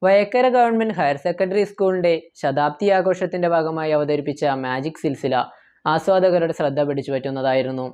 Vayakkara government higher secondary സ്കൂളിന്റെ ശതാബ്ദി ആഘോഷത്തിന്റെ ഭാഗമായി അവതരിപ്പിച്ച മാജിക് സിൽസില ആസ്വാദകരുടെ ശ്രദ്ധ പിടിച്ചുപറ്റുന്നതായിരുന്നു.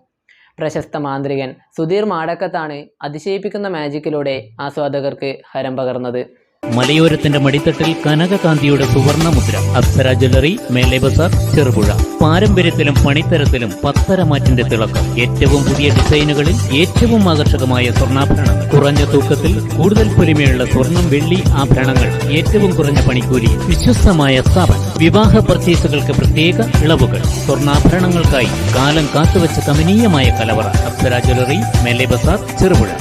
പ്രശസ്ത മാന്ത്രികൻ സുധീർ മാടക്കത്താണ് അതിശയിപ്പിക്കുന്ന മാജിക്കിലൂടെ ആസ്വാദകർക്ക് ഹരം പകർന്നത്. മലയോരത്തിന്റെ മടിത്തട്ടിൽ കനകകാന്തിയുടെ സുവർണ മുദ്ര. അപ്സര ജ്വല്ലറി, മേലെ ബസാർ, ചെറുപുഴ. പാരമ്പര്യത്തിലും പണിത്തരത്തിലും പത്തരമാറ്റിന്റെ തിളക്കം. ഏറ്റവും പുതിയ ഡിസൈനുകളിൽ ഏറ്റവും ആകർഷകമായ സ്വർണ്ണാഭരണങ്ങൾ. കുറഞ്ഞ തൂക്കത്തിൽ കൂടുതൽ പൊലിമയുള്ള സ്വർണം, വെള്ളി ആഭരണങ്ങൾ. ഏറ്റവും കുറഞ്ഞ പണിക്കൂലി. വിശ്വസ്തമായ സ്ഥാപനം. വിവാഹ പർച്ചേസുകൾക്ക് പ്രത്യേക ഇളവുകൾ. സ്വർണ്ണാഭരണങ്ങൾക്കായി കാലം കാത്തുവച്ച കമനീയമായ കലവറ. അപ്സര ജ്വല്ലറി, മേലെ ബസാർ, ചെറുപുഴ.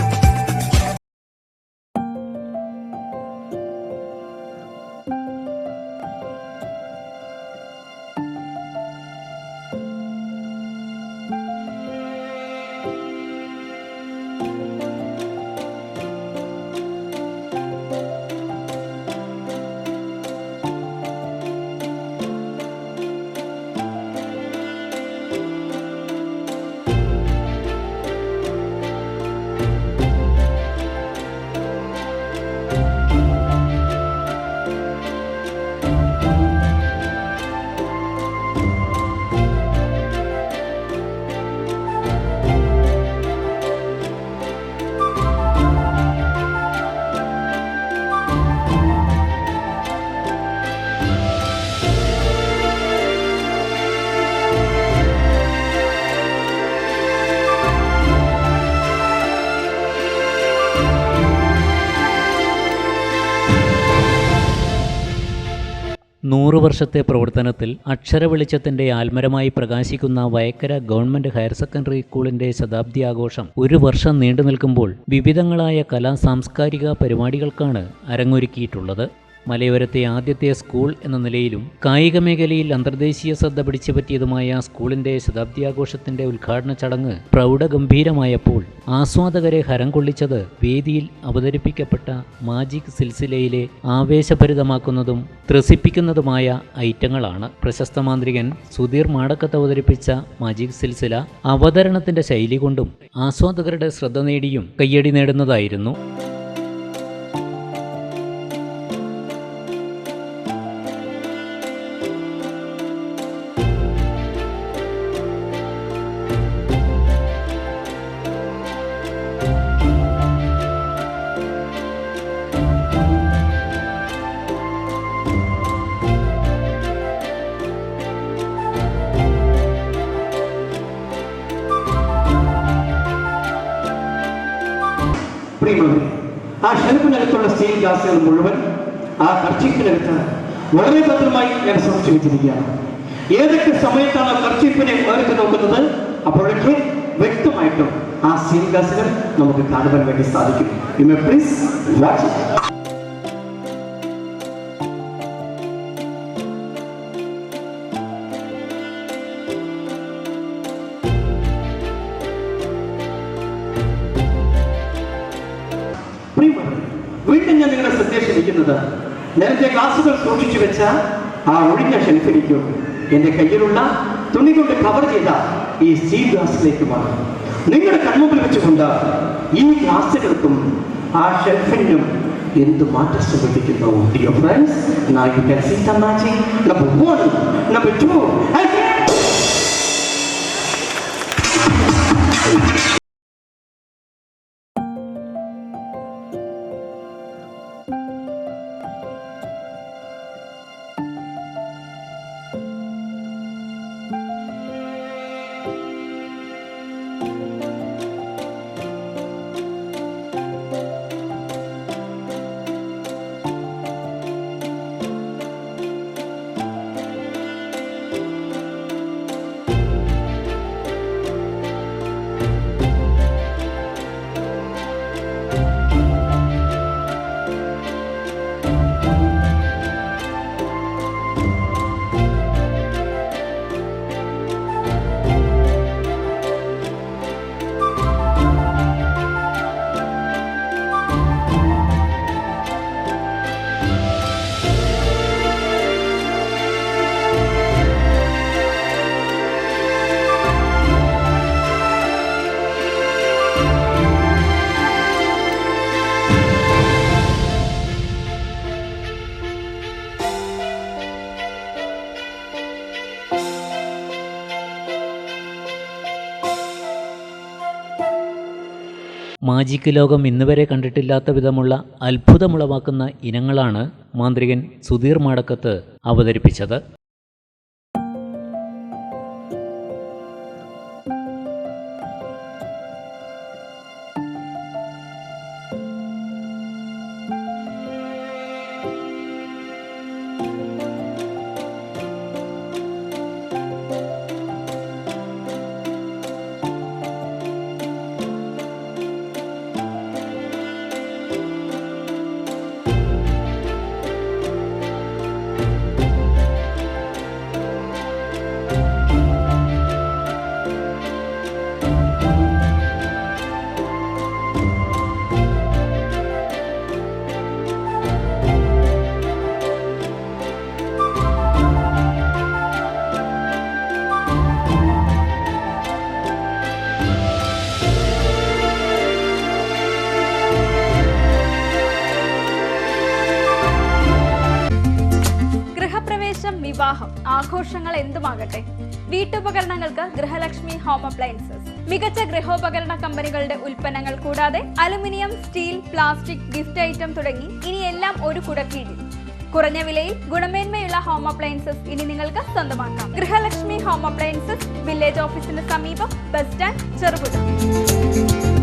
വർഷത്തെ പ്രവർത്തനത്തിൽ അക്ഷര വെളിച്ചത്തിന്റെ ആൽമരമായി പ്രകാശിക്കുന്ന വയക്കര ഗവൺമെന്റ് ഹയർ സെക്കൻഡറി സ്കൂളിന്റെ ശതാബ്ദി ആഘോഷം ഒരു വർഷം നീണ്ടു നിൽക്കുമ്പോൾ വിവിധങ്ങളായ സാംസ്കാരിക പരിപാടികൾക്കാണ് അരങ്ങൊരുക്കിയിട്ടുള്ളത്. മലയോരത്തെ ആദ്യത്തെ സ്കൂൾ എന്ന നിലയിലും കായിക മേഖലയിൽ അന്തർദേശീയ ശ്രദ്ധ പിടിച്ചുപറ്റിയതുമായ സ്കൂളിന്റെ ശതാബ്ദിയാഘോഷത്തിന്റെ ഉദ്ഘാടന ചടങ്ങ് പ്രൗഢഗംഭീരമായപ്പോൾ ആസ്വാദകരെ ഹരം കൊള്ളിച്ചത് വേദിയിൽ അവതരിപ്പിക്കപ്പെട്ട മാജിക് സിൽസിലയിലെ ആവേശഭരിതമാക്കുന്നതും ത്രസിപ്പിക്കുന്നതുമായ ഐറ്റങ്ങളാണ്. പ്രശസ്ത മാന്ത്രികൻ സുധീർ മാടക്കത്ത് അവതരിപ്പിച്ച മാജിക് സിൽസില അവതരണത്തിന്റെ ശൈലി കൊണ്ടും ആസ്വാദകരുടെ ശ്രദ്ധ നേടിയും കയ്യടി നേടുന്നതായിരുന്നു. ആ ഷെൽഫിനകത്തുള്ള സ്റ്റീൽ ഗ്ലാസുകൾ മുഴുവൻ ആ കർച്ചീഫിനകത്ത് വളരെ ഭദ്രമായി ഞാൻ സൂക്ഷിച്ചു വെച്ചിരിക്കുകയാണ്. ഏതൊക്കെ സമയത്താണ് കർച്ചീഫിനെ വേറിട്ട് നോക്കുന്നത് അപ്പോഴൊക്കെ വ്യക്തമായിട്ടും ആ സ്റ്റീൽ ഗ്ലാസുകൾ നമുക്ക് കാണുവാൻ വേണ്ടി സാധിക്കും. You may please watch. വീണ്ടും ഞാൻ നിങ്ങളുടെ ശ്രദ്ധ ക്ഷണിക്കുന്നത് നേരത്തെ ഗ്ലാസുകൾ സൂക്ഷിച്ചു വെച്ച ആ ഒഴിഞ്ഞ ഷെൽഫിലേക്കും എന്റെ കയ്യിലുള്ള തുണി കൊണ്ട് കവർ ചെയ്ത ഈ സ്റ്റീൽ ഗ്ലാസിലേക്കുമാണ്. നിങ്ങളുടെ കൺമുമ്പിൽ വെച്ചുകൊണ്ട് ഈ ഗ്ലാസുകൾക്കും ആ ഷെൽഫിനും എന്ത് മാറ്റം സംഭവിക്കുന്നു. Dear friends, now you can see the magic. Number 1, number 2 and magic ലോകം ഇന്നുവരെ കണ്ടിട്ടില്ലാത്ത വിധമുള്ള അത്ഭുതമുളവാക്കുന്ന ഇനങ്ങളാണ് മാന്ത്രികൻ സുധീർ മാടക്കത്ത് അവതരിപ്പിച്ചത്. വിവാഹം, ആഘോഷങ്ങൾ എന്തുമാകട്ടെ, വീട്ടുപകരണങ്ങൾക്ക് ഗൃഹലക്ഷ്മി ഹോം അപ്ലയൻസസ്. മികച്ച ഗൃഹോപകരണ കമ്പനികളുടെ ഉൽപ്പന്നങ്ങൾ കൂടാതെ aluminium, steel, plastic, gift item തുടങ്ങി ഇനി എല്ലാം ഒരു കുടക്കീഴിൽ. കുറഞ്ഞ വിലയിൽ ഗുണമേന്മയുള്ള ഹോം അപ്ലയൻസസ് ഇനി നിങ്ങൾക്ക് സ്വന്തമാക്കാം. ഗൃഹലക്ഷ്മി ഹോം അപ്ലയൻസസ്, വില്ലേജ് ഓഫീസിന് സമീപം, ബസ് സ്റ്റാൻഡ്, ചെറുപുഴ.